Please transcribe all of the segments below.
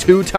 2 times.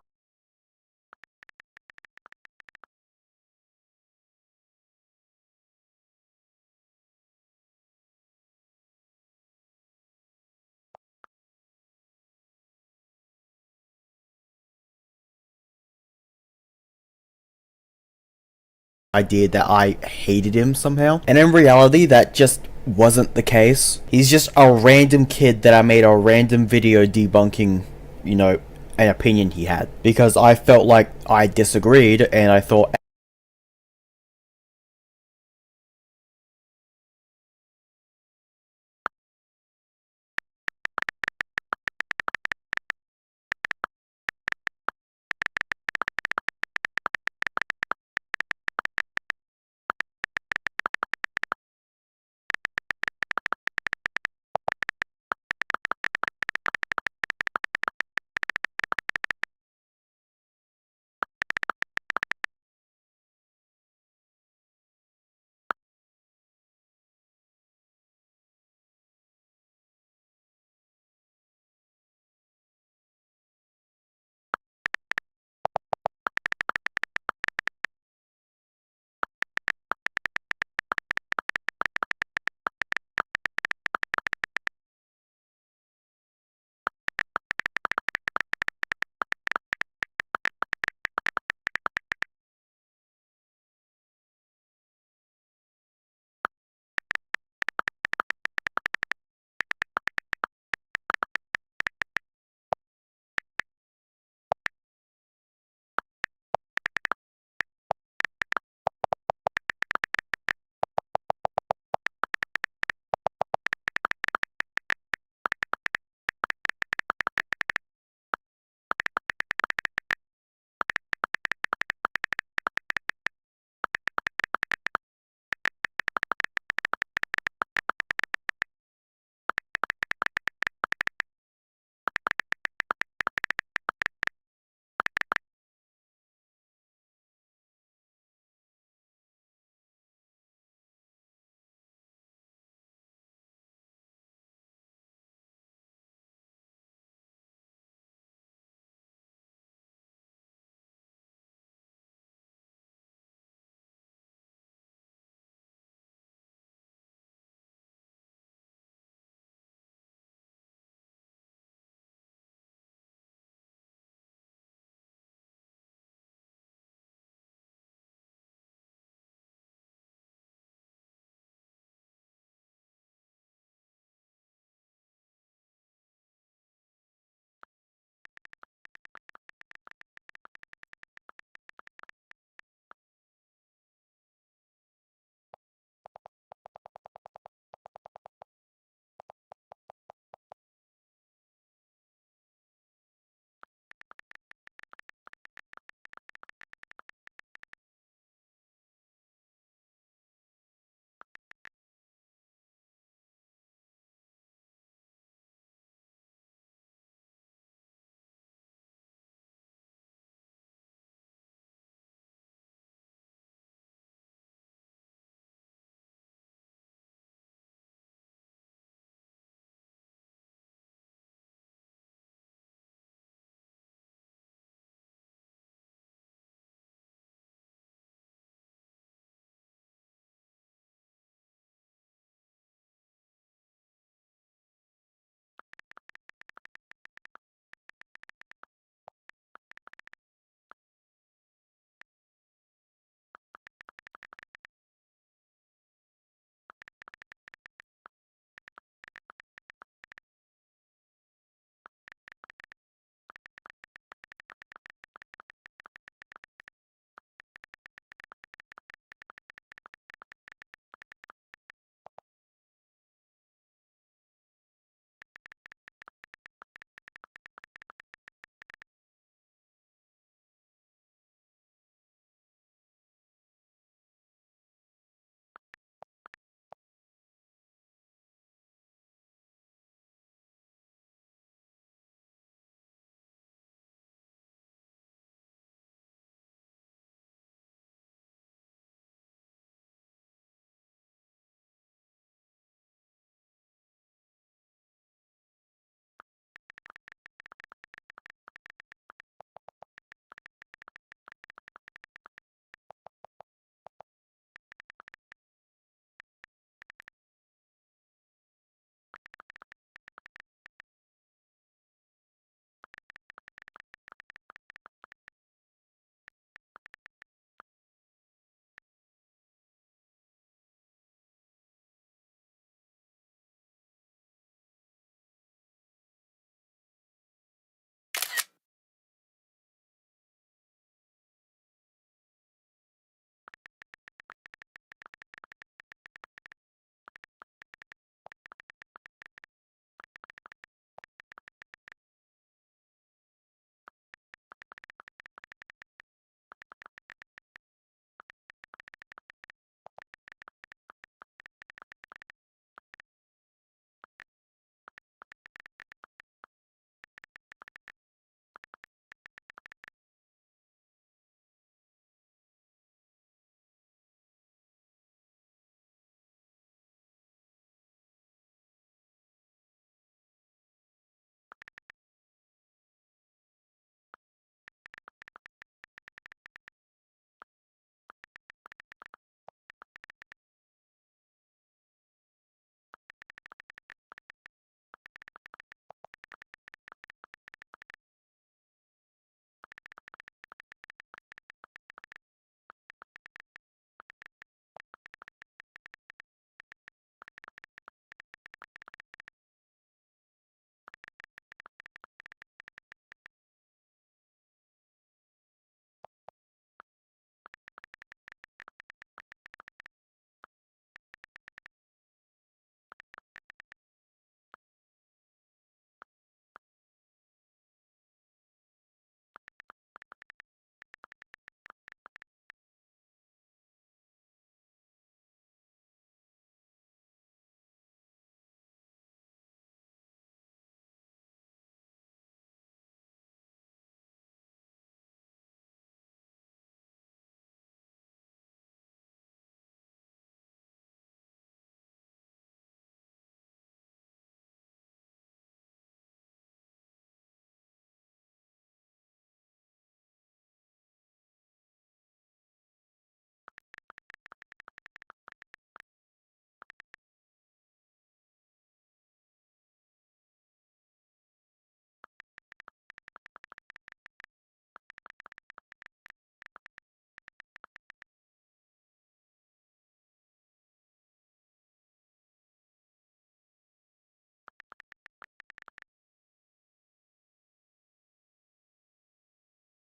Idea that I hated him somehow. And in reality, that just wasn't the case. He's just a random kid that I made a random video debunking, you know, an opinion he had. Because I felt like I disagreed and I thought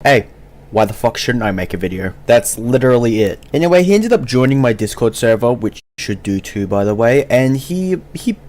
hey, why the fuck shouldn't I make a video? That's literally it. Anyway, he ended up joining my Discord server, which you should do too, by the way, and he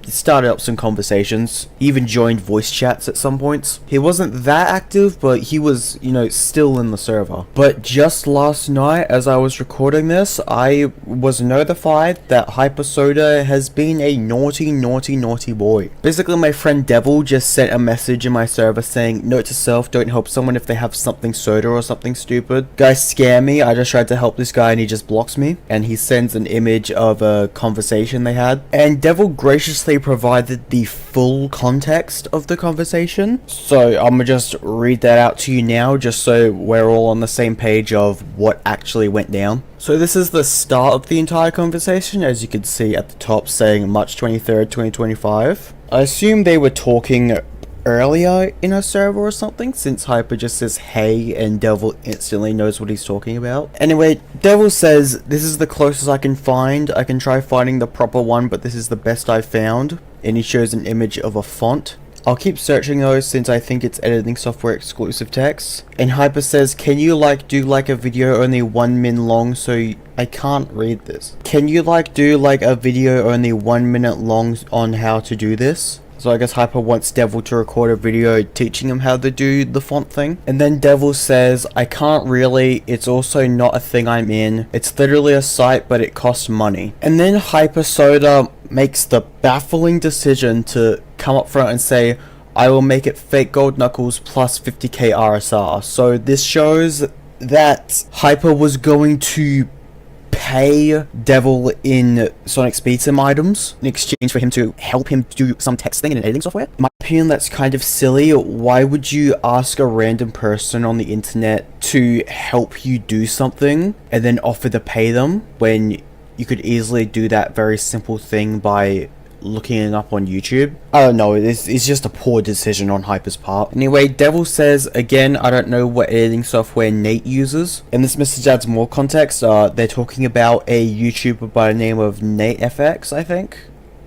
started up some conversations. He even joined voice chats at some points. He wasn't that active, but he was, you know, still in the server. But just last night, as I was recording this, I was notified that hypersoda has been a naughty boy. Basically, my friend Devil just sent a message in my server saying, note to self, don't help someone if they have something soda or something stupid. Guys scare me. I just tried to help this guy and he just blocks me. And he sends an image of a conversation they had. And Devil graciously provided the full context of the conversation. So I'm gonna just read that out to you now, just so we're all on the same page of what actually went down. So this is the start of the entire conversation, as you can see at the top saying March 23rd, 2025. I assume they were talking earlier in a server or something, since Hyper just says hey and Devil instantly knows what he's talking about. Anyway, Devil says, this is the closest I can find. I can try finding the proper one, but this is the best I've found. And he shows an image of a font. I'll keep searching those since I think it's editing software exclusive text. And Hyper says, can you do a video only 1 min long so I can't read this. Can you do a video only 1 minute long on how to do this? So I guess Hyper wants Devil to record a video teaching him how to do the font thing. And then Devil says, I can't really, it's also not a thing I'm in. It's literally a site, but it costs money. And then hypersoda makes the baffling decision to come up front and say, I will make it fake gold knuckles plus 50k RSR. So this shows that Hyper was going to pay Devil in Sonic Speed Sim items in exchange for him to help him do some text thing in an editing software. In my opinion, that's kind of silly. Why would you ask a random person on the internet to help you do something and then offer to pay them when you could easily do that very simple thing by looking it up on YouTube? I don't know, it's just a poor decision on Hyper's part. Anyway, Devil says, again, I don't know what editing software Nate uses. And this message adds more context. They're talking about a YouTuber by the name of NateFX, I think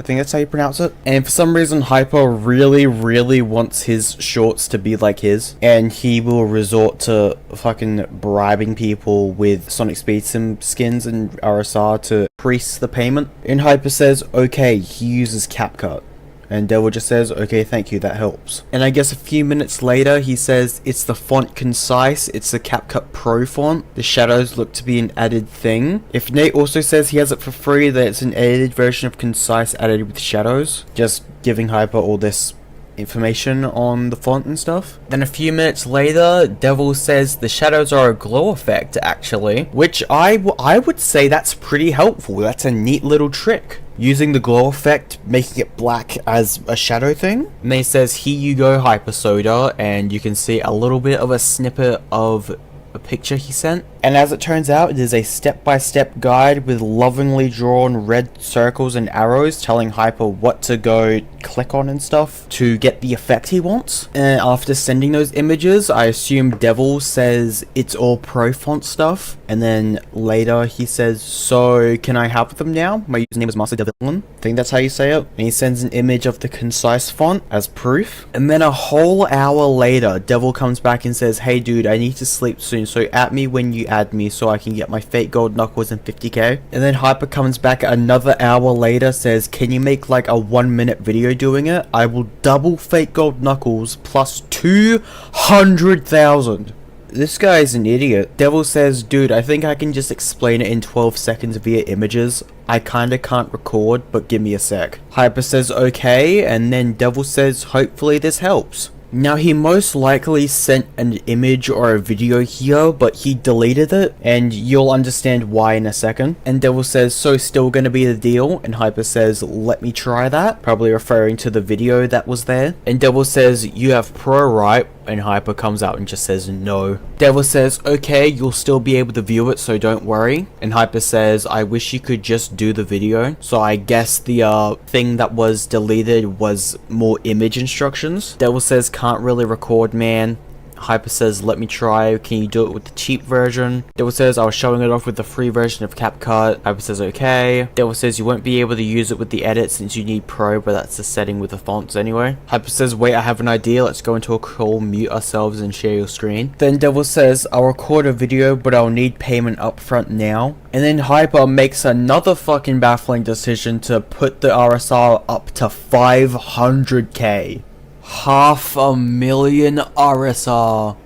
that's how you pronounce it. And for some reason, Hyper really wants his shorts to be like his, and he will resort to fucking bribing people with Sonic Speed Sim skins and RSR to increase the payment. And Hyper says, okay, he uses CapCut. And Devil just says, okay, thank you, that helps. And I guess a few minutes later, he says, it's the font Concise, it's the CapCut Pro font. The shadows look to be an added thing. If Nate also says he has it for free, that it's an edited version of Concise added with shadows. Just giving Hyper all this information on the font and stuff. Then a few minutes later, Devil says the shadows are a glow effect, actually. Which I would say that's pretty helpful. That's a neat little trick. Using the glow effect, making it black as a shadow thing. And then he says, here you go, hypersoda, and you can see a little bit of a snippet of a picture he sent. And as it turns out, it is a step-by-step guide with lovingly drawn red circles and arrows telling Hyper what to go click on and stuff to get the effect he wants. And after sending those images, I assume Devil says it's all pro font stuff. And then later he says, so can I have them now? My username is Master Devillin. I think that's how you say it. And he sends an image of the Concise font as proof. And then a whole hour later, Devil comes back and says, hey dude, I need to sleep soon, so at me when you add me so I can get my fake gold knuckles and 50k. And then Hyper comes back another hour later, says, can you make like a 1 minute video doing it? I will double fake gold knuckles plus 200,000. This guy is an idiot. Devil says, dude, I think I can just explain it in 12 seconds via images. I kinda can't record, but give me a sec. Hyper says, okay, and then Devil says, hopefully this helps. Now, he most likely sent an image or a video here, but he deleted it, and you'll understand why in a second. And Devil says, so still gonna be the deal? And Hyper says, let me try that, probably referring to the video that was there. And Devil says, you have pro, right? And Hyper comes out and just says no. Devil says, okay, you'll still be able to view it, so don't worry. And Hyper says, I wish you could just do the video. So I guess the thing that was deleted was more image instructions. Devil says, can't really record, man. Hyper says, let me try, can you do it with the cheap version? Devil says, I was showing it off with the free version of CapCut. Hyper says, okay. Devil says, you won't be able to use it with the edit since you need Pro, but that's the setting with the fonts anyway. Hyper says, wait, I have an idea, let's go into a call, mute ourselves and share your screen. Then Devil says, I'll record a video, but I'll need payment upfront now. And then Hyper makes another fucking baffling decision to put the RSR up to 500k. 500,000 RSR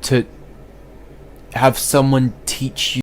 to have someone teach you